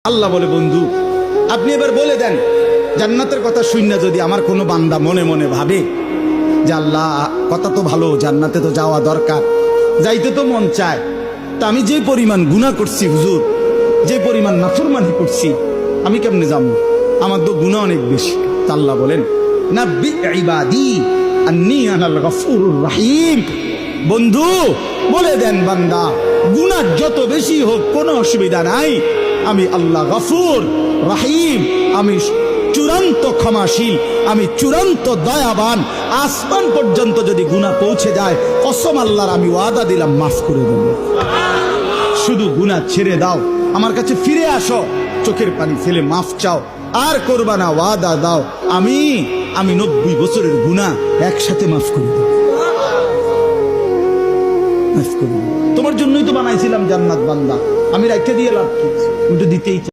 আল্লাহ বলে, বন্ধু আপনি এবার বলে দেন, জান্নাতের কথা শুননা যদি আমার কোনো বান্দা মনে মনে ভাবে যে আল্লাহ কথা তো ভালো, জান্নাতে তো যাওয়া দরকার, যাইতে তো মন চায়, তা আমি যে পরিমাণ গুনাহ করছি হুজুর, যে পরিমাণ নাফরমানি করছি, আমি কেমনে যাবো? আমার তো গুনাহ অনেক বেশি। তা আল্লাহ বলেন, নাব্বি ইবাদি আন্নী আনাল গফুরুর রহিম। বন্ধু বলে দেন, বান্দা গুনাহ যত বেশি হোক কোনো অসুবিধা নাই, আমি আল্লাহ গফুর রহিম, আমি চূড়ান্ত ক্ষমাশীল, আমি চূড়ান্ত দয়াবান। আসমান পর্যন্ত যদি গুনাহ পৌঁছে যায়, কসম আল্লাহর আমি ওয়াদা দিলাম মাফ করে দেব। শুধু গুনাহ ছেড়ে দাও, আমার কাছে ফিরে আসো, চোখের পানি ফেলে মাফ চাও, আর করবা না, ওয়াদা দাও, আমি 90 বছরের গুনাহ একসাথে মাফ করে দেব। মাফ করে দেব। তোমার জন্যই তো বানাইছিলাম জান্নাত বান্দা, আমি রাখতে দিয়ে লাভ কি? দিতেই